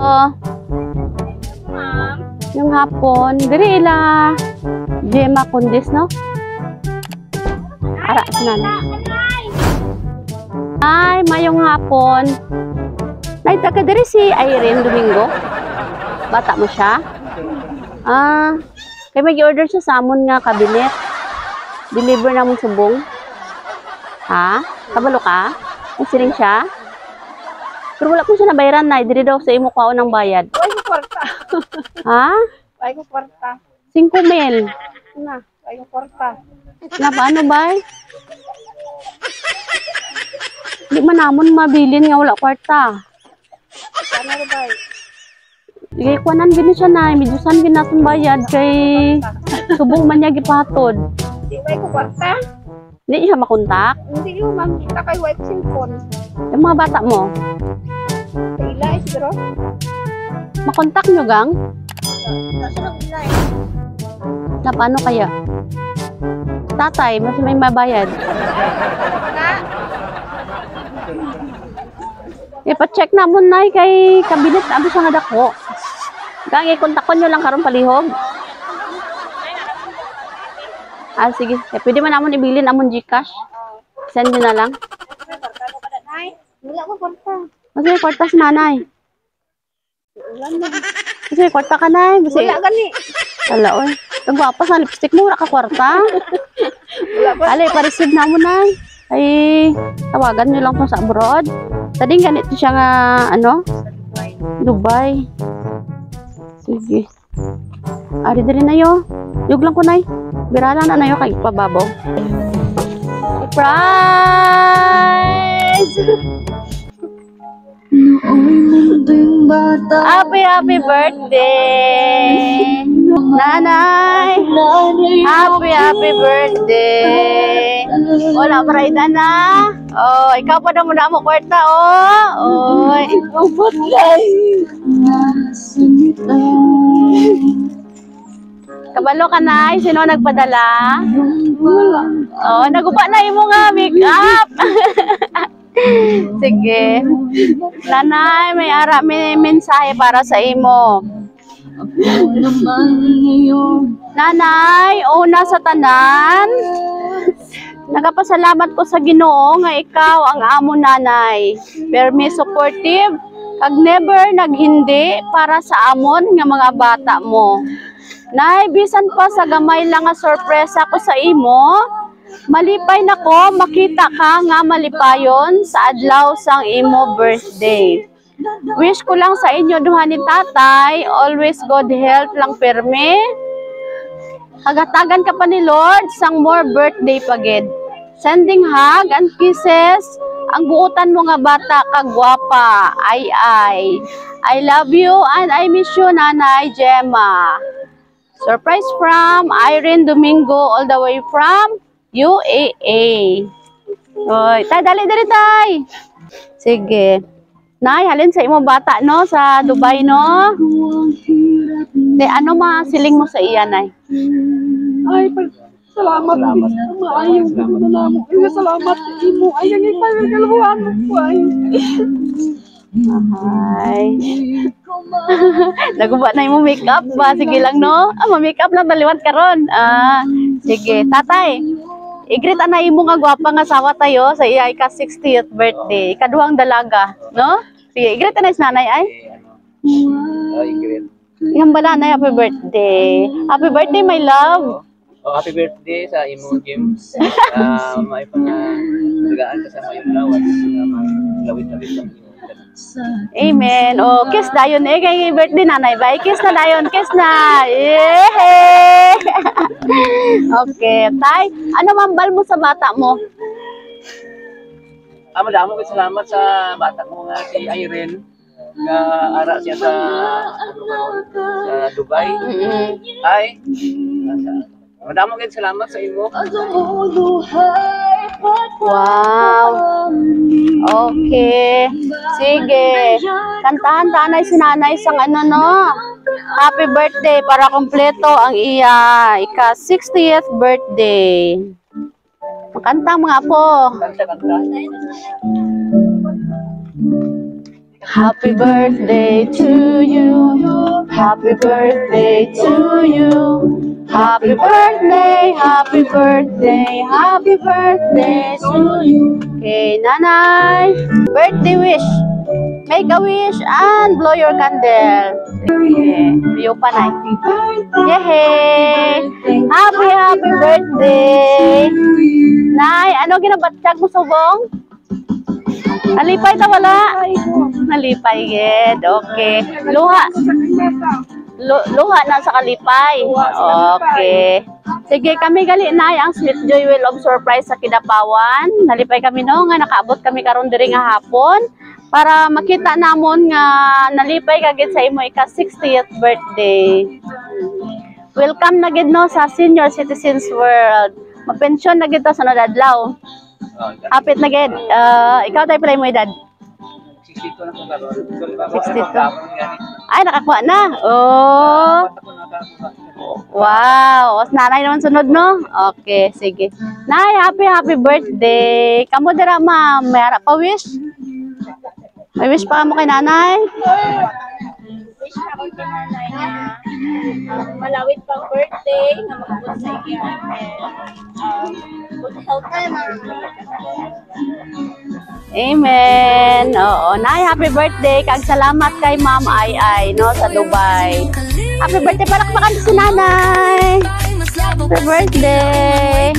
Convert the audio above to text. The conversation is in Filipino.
Oh. Yung hapon. Diri ila. Gemma Kundis, no? Ara, sinan. Ay, mayong hapon. Nay, taga diri si Irene Domingo. Bata mo siya? Ah, kaya mag-order siya sa amon nga kabinet. Deliver na mong subong. Ha? Kabalo ka? May siling siya? Pero wala po siya nabayaran na. Diri daw sa imo kao ng bayad. Ay ko kwarta. Ha? Ay ko kwarta. 5,000. Na, ay ko kwarta. Na paano ba? Hindi man namon mabilin nga wala kwarta. Ano ba? Igay kuanan gini siya na. Medyosan ginason bayad kay subong man niya gipatod. Di ba ko kwarta? Hindi siya makontak. Hindi ko ma'am kita kay wife cellphone. Yung mga bata mo, Ila ay siguro. makontak nyo gang? Nasa lang ila eh. Na paano kaya? Tatay, mas may mabayad. Na, Ipa-check na mo na kay kabinet na siya nga dako. Gang, i-kontakon nyo lang karon palihog. Ah, sige. Pwede man namon ibilin amon Gcash. Send nyo na lang. wala ko kwarta. Mas may kwarta si nanay. Wala na. Mas may kwarta ka na. Wala gani. Wala, oy. Ang gwapa sa lipstick mo, wala ka kwarta. Wala ba? Ali, pa-receive na mo na. Ay, tawagan nyo lang to sa abroad. Tading ganito siya nga, ano? Dubai. Sige. Ari diri na yo. Yug lang ko nay. Birala na yo kay pababaw. Surprise! Happy birthday! Nanay! Happy birthday! Wala paraidan na. Oh, ikaw pa na muna mo kwarta, oh. Oy. Kabalo ka na, sino nagpadala? Oh, nagupa na imo nga makeup. Sige. Nanay, may ara may mensahe para sa imo. Nanay, una sa tanan, nagapasalamat ko sa Ginoo nga ikaw ang amo nanay. Permi supportive, kag never naghindi para sa amon nga mga bata mo. Nay, bisan pa sa gamay lang nga sorpresa ko sa imo, malipay nako makita ka nga malipayon sa adlaw sang imo birthday. Wish ko lang sa inyo duha ni tatay, always good health lang perme. Hagatagan ka pa ni Lord sang more birthday pagid. Sending hug and kisses ang buutan mo nga bata kagwapa. Ay. I love you and I miss you, Nanay Gemma. Surprise from Irene Domingo all the way from UAE. Oy, tay dali tay. Sige. Nay, halin sa imo bata no sa Dubai no. De ano siling mo sa iya nay? Ay, salamat. Maayong na namo. Salamat imo. Ay, ang ipagkaluhan mo ay. Ay. Naguba na imo makeup ba? Sige lang no. Ma-makeup lang daliwat karon. Sige, tatay. I-greet na imo nga gwapa nga sawa tayo sa iya ka 60th birthday. Ikaduhang dalaga, no? Sige, i-greet na nanay ay. I-greet. Yang bala na happy birthday. Happy birthday my love. Oh, happy birthday sa imo Jim. May pangalagaan ka sa mayong lawat. Lawit-lawit lang. Amen. Oh, kiss dayon kay birthday nanay ba? Kiss na dayon, kiss na. Yeah. Okay, tay. Ano mambal mo sa bata mo? Madamo kay salamat sa bata mo nga si Irene. Nga ara siya sa Dubai. Ay. Madamo kay salamat sa imo. Wow. Okay. Sige. Kantahan tanay si nanay sang ano no. Happy birthday para kompleto ang iya ika 60th birthday. Makanta mga po. Happy birthday to you. Happy birthday to you. Happy birthday, happy birthday, happy birthday to you. Okay, Nanay. Birthday wish. Make a wish and blow your candle. Okay, you pa, Nay. Yay! Happy birthday! Nay, ano ginabatsyag mo subong? Nalipay ta wala? Nalipay, gid. Okay. Luha na sa kalipay. Okay. Sige, kami gali na ang Sweet Joy Will of Surprise sa Kidapawan. Nalipay kami no nga nakaabot kami karon diri nga hapon para makita namon nga nalipay ka gid sa imo ika 60th birthday. Welcome na gid no sa Senior Citizens World. Mapensyon na gid ta sa adlaw. Hapit na gid. Ikaw tay pala mo edad. 62 na ko karon. 62. Ay, nakakuha na. Oh. Wow. Os nanay naman sunod, no? Okay, sige. Nay, happy birthday. Kamu dira, ma'am. May harap pa wish? May wish pa mo kay nanay? Wish na ako kay nanay nga malawit pang birthday nga makabot sa iyan good health Amen. Oo, nay, happy birthday. Kag salamat kay Ma'am Ay no sa Dubai. Happy birthday, palakpakan si nanay. Happy birthday.